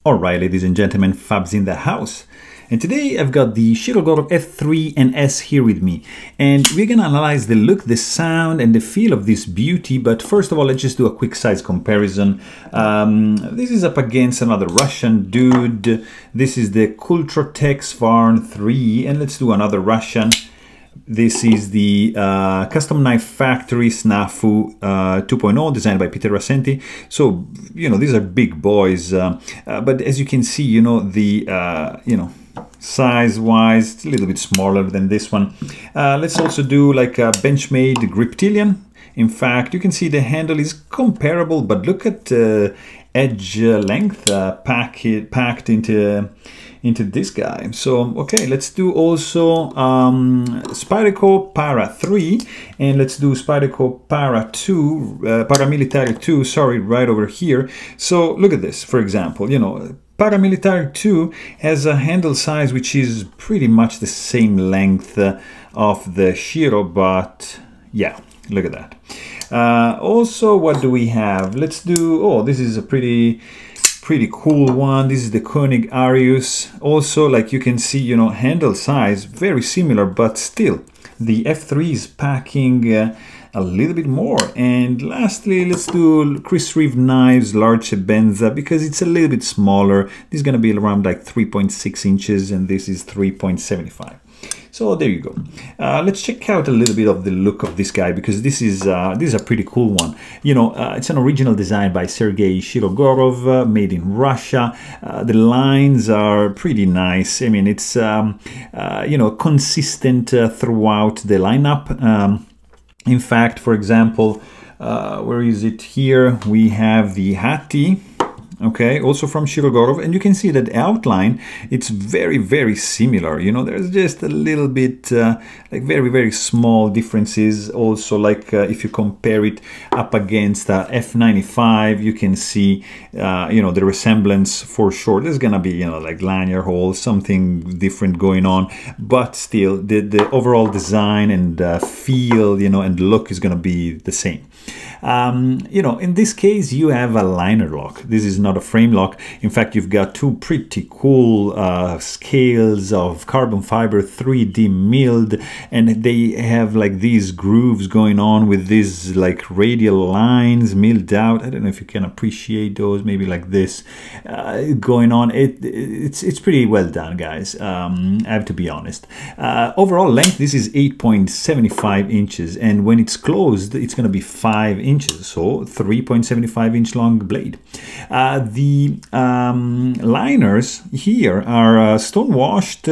Alright, ladies and gentlemen, Fabs in the house. And today I've got the Shirogorov F3 NS here with me. And we're gonna analyze the look, the sound, and the feel of this beauty. But first of all, let's just do a quick size comparison. This is up against another Russian dude. This is the Kultrotech Svarn 3. And let's do another Russian. This is the Custom Knife Factory Snafu 2.0, designed by Peter Rassenti. So, you know, these are big boys. But as you can see, you know, the, size-wise, it's a little bit smaller than this one. Let's also do like a Benchmade Griptilian. In fact, you can see the handle is comparable, but look at edge length packed into this guy. So, okay, let's do also Spyderco Para 3, and let's do Spyderco Para 2, Paramilitary 2, sorry, right over here. So look at this, for example, you know, Paramilitary 2 has a handle size which is pretty much the same length of the Shiro, but yeah, look at that. Also, what do we have? Let's do, oh, this is a pretty cool one. This is the Koenig Arius. Also, like you can see, you know, handle size very similar, but still the F3 is packing a little bit more. And lastly, let's do Chris Reeve Knives Large Benza, because it's a little bit smaller. This is going to be around like 3.6 inches and this is 3.75. So there you go. Let's check out a little bit of the look of this guy, because this is a pretty cool one. You know, it's an original design by Sergei Shirogorov, made in Russia. The lines are pretty nice. I mean, it's you know, consistent throughout the lineup. In fact, for example, where is it here? We have the Hati. Okay, also from Shirogorov, and you can see that outline, it's very, very similar. You know, there's just a little bit, like very small differences. Also, like if you compare it up against F95, you can see, you know, the resemblance for sure. There's gonna be, you know, like lanyard holes, something different going on, but still, the overall design and feel, you know, and look is gonna be the same. You know, in this case, you have a liner lock. This is not a frame lock. In fact, you've got two pretty cool scales of carbon fiber 3D milled, and they have like these grooves going on with these like radial lines milled out. I don't know if you can appreciate those, maybe like this going on. It's pretty well done, guys. I have to be honest. Overall length, this is 8.75 inches, and when it's closed, it's going to be 5 inches, so 3.75 inch long blade. The liners here are stone-washed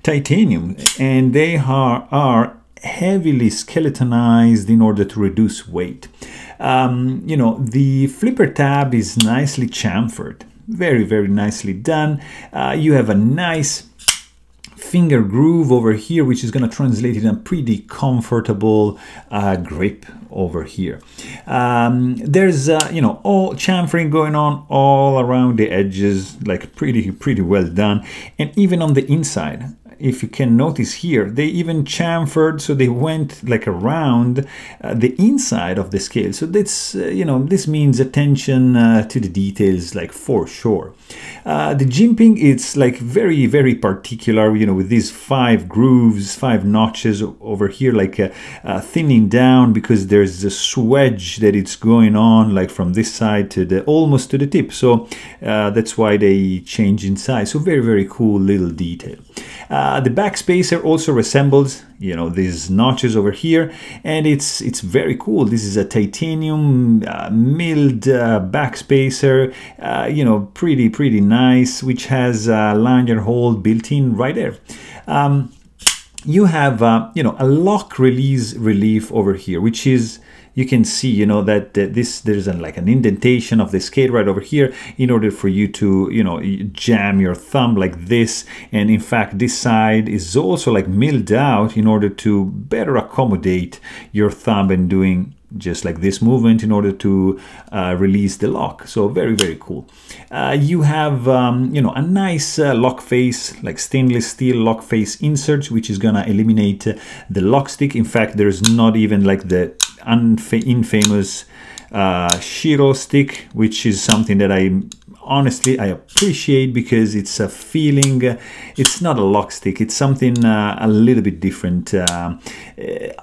titanium, and they are heavily skeletonized in order to reduce weight. You know, the flipper tab is nicely chamfered, very nicely done. You have a nice finger groove over here, which is going to translate in a pretty comfortable grip over here. There's you know, all chamfering going on all around the edges, like pretty well done. And even on the inside, if you can notice here, they even chamfered, so they went like around the inside of the scale. So that's, you know, this means attention to the details, like for sure. The jimping, it's like very particular, you know, with these 5 grooves, 5 notches over here, like thinning down, because there's a swedge that it's going on, like from this side to the almost to the tip. So that's why they change in size. So very cool little detail. The back spacer also resembles, you know, these notches over here, and it's very cool. This is a titanium milled back spacer, you know, pretty nice, which has a lanyard hole built in right there. You have, you know, a lock release relief over here, which is, you can see, you know, that there's like an indentation of the scale right over here in order for you to, you know, jam your thumb like this. And in fact, this side is also like milled out in order to better accommodate your thumb and doing just like this movement in order to release the lock. So very cool. You have you know, a nice lock face, like stainless steel lock face inserts, which is gonna eliminate the lock stick. In fact, there's not even like the infamous Shiro stick, which is something that honestly I appreciate, because it's a feeling. It's not a lock stick, it's something a little bit different.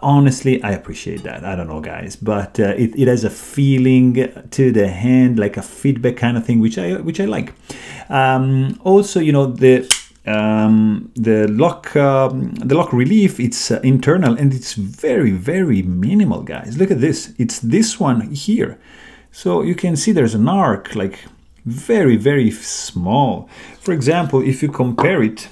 Honestly, I appreciate that. I don't know, guys, but it has a feeling to the hand, like a feedback kind of thing, which I like. Also, you know, the lock relief, it's internal, and it's very, very minimal, guys. Look at this. It's this one here. So you can see there's an arc, like very, very small. For example, if you compare it,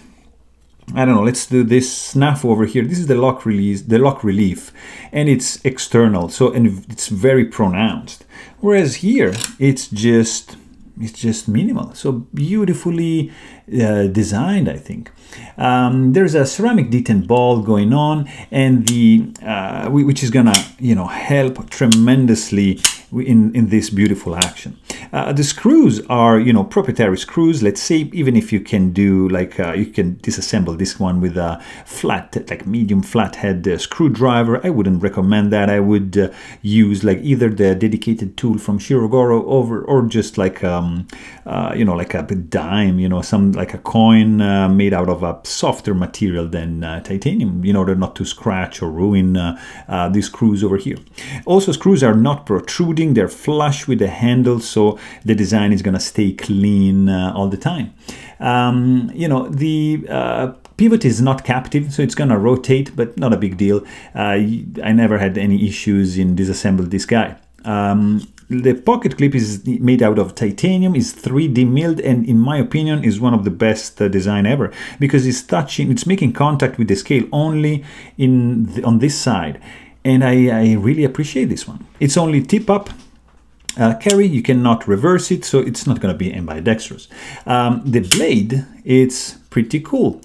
I don't know, let's do this snafu over here. This is the lock relief, and it's external, so, and it's very pronounced. Whereas here, it's just minimal. So beautifully designed, I think. There's a ceramic detent ball going on, and which is gonna, you know, help tremendously in this beautiful action. The screws are, you know, proprietary screws. Let's say, even if you can do like you can disassemble this one with a flat, like medium flathead screwdriver, I wouldn't recommend that. I would use like either the dedicated tool from Shirogorov or just like you know, like a dime, you know, some like a coin made out of a softer material than titanium, in order not to scratch or ruin these screws over here. Also, screws are not protruding, they're flush with the handle, so the design is gonna stay clean all the time. You know, the pivot is not captive, so it's gonna rotate, but not a big deal. I never had any issues in disassembling this guy. The pocket clip is made out of titanium, is 3D milled, and in my opinion is one of the best design ever, because it's making contact with the scale only on this side, and I really appreciate this one. It's only tip up carry, you cannot reverse it, so it's not going to be ambidextrous. The blade, it's pretty cool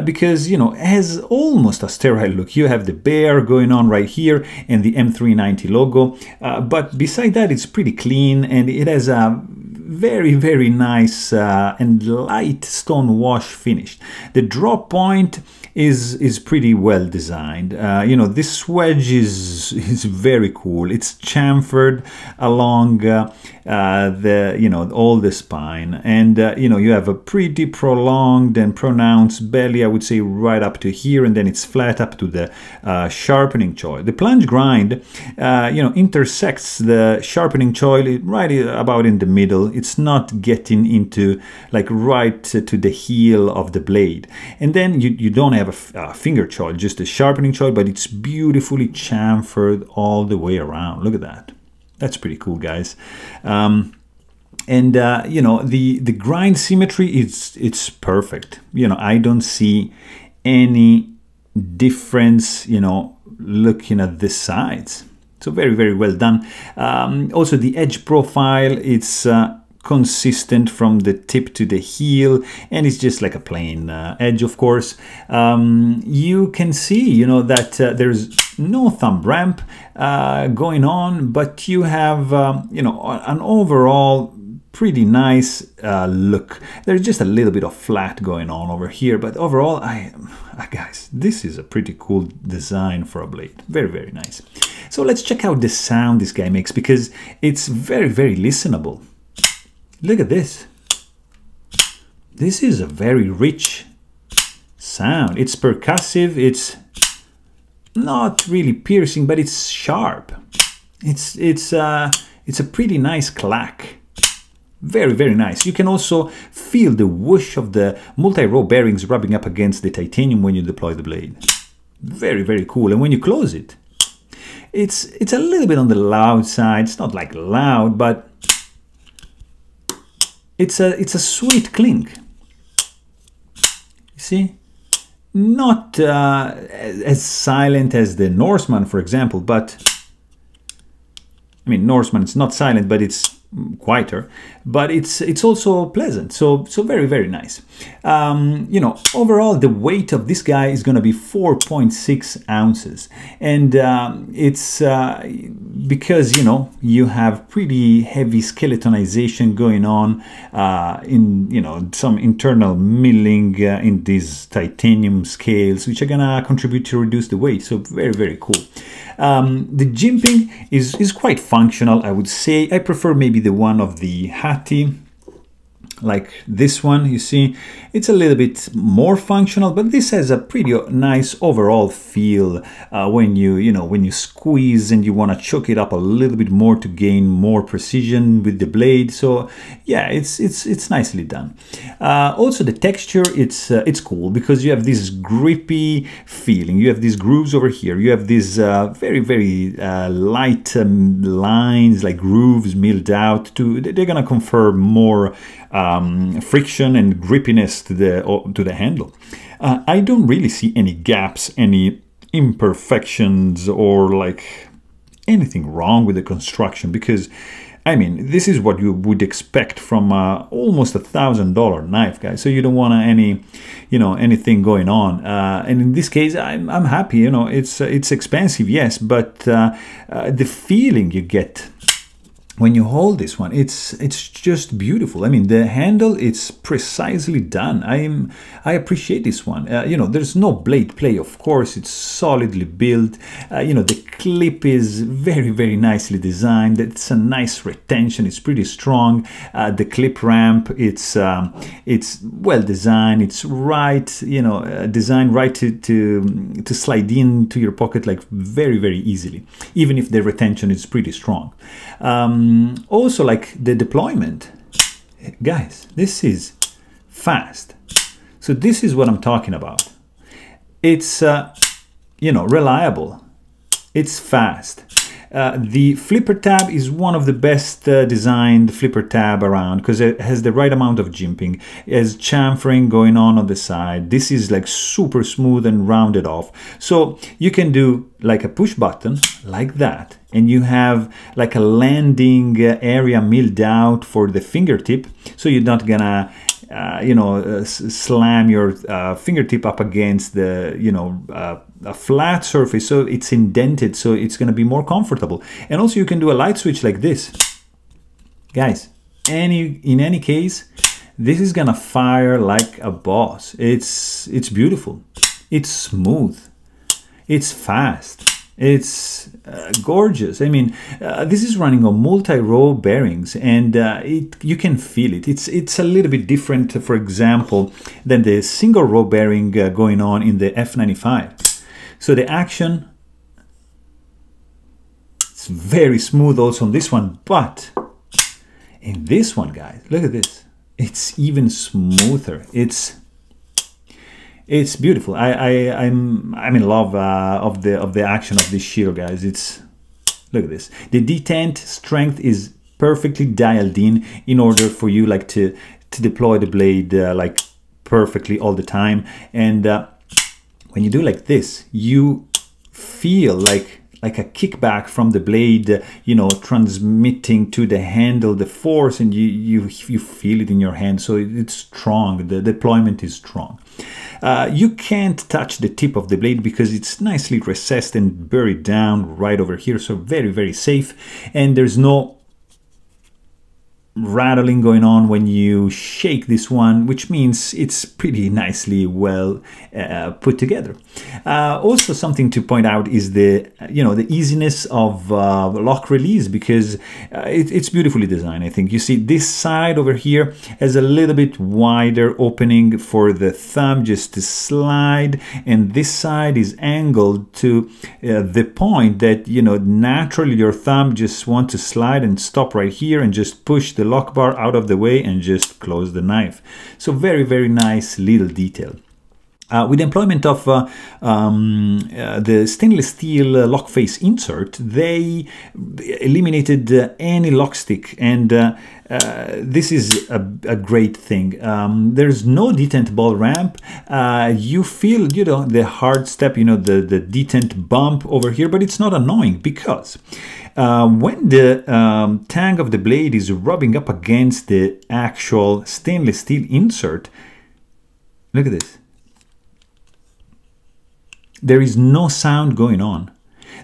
because, you know, it has almost a sterile look. You have the bear going on right here and the M390 logo, but beside that, it's pretty clean, and it has a very, very nice and light stone wash finish. The drop point is pretty well designed. You know, this wedge is very cool. It's chamfered along you know, all the spine, and you know, you have a pretty prolonged and pronounced belly, I would say, right up to here, and then it's flat up to the sharpening choil. The plunge grind, you know, intersects the sharpening choil right about in the middle. It's not getting into like right to the heel of the blade, and then you don't have a finger choil, just a sharpening choil, but it's beautifully chamfered all the way around. Look at that. That's pretty cool, guys. And you know, the grind symmetry, it's perfect. You know, I don't see any difference, you know, looking at the sides. So very, very well done. Also, the edge profile, it's consistent from the tip to the heel, and it's just like a plain edge, of course. You can see, you know, that there's no thumb ramp going on, but you have, you know, an overall pretty nice look. There's just a little bit of flat going on over here, but overall, guys, this is a pretty cool design for a blade. Very, very nice. So let's check out the sound this guy makes, because it's very, very listenable. Look at this. This is a very rich sound. It's percussive. It's not really piercing, but it's sharp. It's a pretty nice clack. Very, very nice. You can also feel the whoosh of the multi-row bearings rubbing up against the titanium when you deploy the blade. Very, very cool. And when you close it, it's a little bit on the loud side. It's not like loud, but it's a sweet clink. You see? Not as silent as the Norseman, for example, but I mean, Norseman is not silent, but it's quieter, but it's also pleasant. So very, very nice. You know, overall, the weight of this guy is going to be 4.6 ounces, and it's because, you know, you have pretty heavy skeletonization going on in, you know, some internal milling in these titanium scales, which are gonna contribute to reduce the weight. So very, very cool. The jimping is quite functional, I would say. I prefer maybe the one of the Hattie, like this one. You see, it's a little bit more functional, but this has a pretty nice overall feel when you squeeze and you want to choke it up a little bit more to gain more precision with the blade. So yeah, it's nicely done. Also the texture, it's cool because you have this grippy feeling. You have these grooves over here. You have these very light lines, like grooves milled out. They're gonna confer more friction and grippiness to the handle. I don't really see any gaps, any imperfections, or like anything wrong with the construction, because I mean, this is what you would expect from almost $1,000 knife, guys. So you don't want anything going on. And in this case, I'm happy. You know, it's expensive, yes, but the feeling you get when you hold this one, it's just beautiful. I mean, the handle, it's precisely done. I appreciate this one. You know, there's no blade play, of course. It's solidly built. You know, the clip is very nicely designed. It's a nice retention. It's pretty strong. The clip ramp, it's well designed. It's right, you know, designed right to slide into your pocket like very easily, even if the retention is pretty strong. Also, like the deployment, guys, this is fast. So this is what I'm talking about. It's you know, reliable. It's fast. The flipper tab is one of the best designed flipper tab around because it has the right amount of jimping. It has chamfering going on the side. This is like super smooth and rounded off. So you can do like a push button like that, and you have like a landing area milled out for the fingertip, so you're not gonna slam your fingertip up against the a flat surface, so it's indented, so it's going to be more comfortable. And also you can do a light switch like this, guys. In any case, this is gonna fire like a boss. It's beautiful, it's smooth, it's fast, it's gorgeous. I mean, this is running on multi-row bearings, and you can feel it. It's a little bit different, for example, than the single row bearing going on in the F95. So the action, it's very smooth also on this one, but in this one, guys, look at this. It's even smoother. It's beautiful. I'm in love of the action of this Shiro, guys. Look at this. The detent strength is perfectly dialed in order for you like to deploy the blade like perfectly all the time. And when you do like this, you feel like a kickback from the blade, transmitting to the handle the force, and you feel it in your hand. So it's strong. The deployment is strong. You can't touch the tip of the blade because it's nicely recessed and buried down right over here. So very safe, and there's no rattling going on when you shake this one, which means it's pretty nicely well put together. Also, something to point out is the easiness of lock release, because it's beautifully designed. I think you see this side over here has a little bit wider opening for the thumb just to slide, and this side is angled to the point that naturally your thumb just wants to slide and stop right here and just push the lock bar out of the way and just close the knife. So very nice little detail. With the employment of the stainless steel lock face insert, they eliminated any lock stick, and this is a great thing. There's no detent ball ramp. You feel the hard step, the detent bump over here, but it's not annoying because when the tang of the blade is rubbing up against the actual stainless steel insert, look at this. There is no sound going on.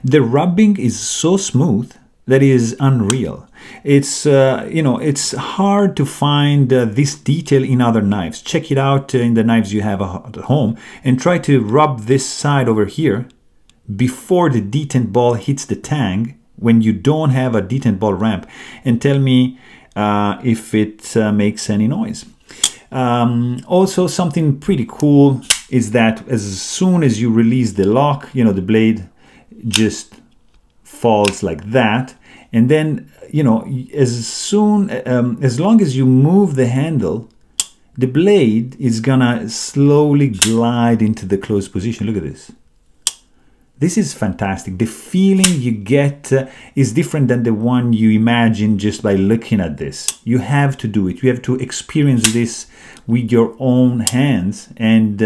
The rubbing is so smooth that is unreal. It's it's hard to find this detail in other knives. Check it out in the knives you have at home and try to rub this side over here. before the detent ball hits the tang when you don't have a detent ball ramp, and tell me if it makes any noise. Also, something pretty cool is that as soon as you release the lock, you know, the blade just falls like that, and then, you know, as long as you move the handle, the blade is gonna slowly glide into the closed position. Look at this. This is fantastic. The feeling you get is different than the one you imagine just by looking at this. You have to do it. You have to experience this with your own hands and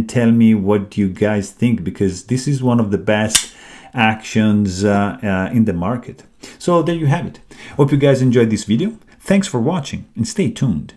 tell me what you guys think, because this is one of the best actions in the market. So there you have it. Hope you guys enjoyed this video. Thanks for watching and stay tuned.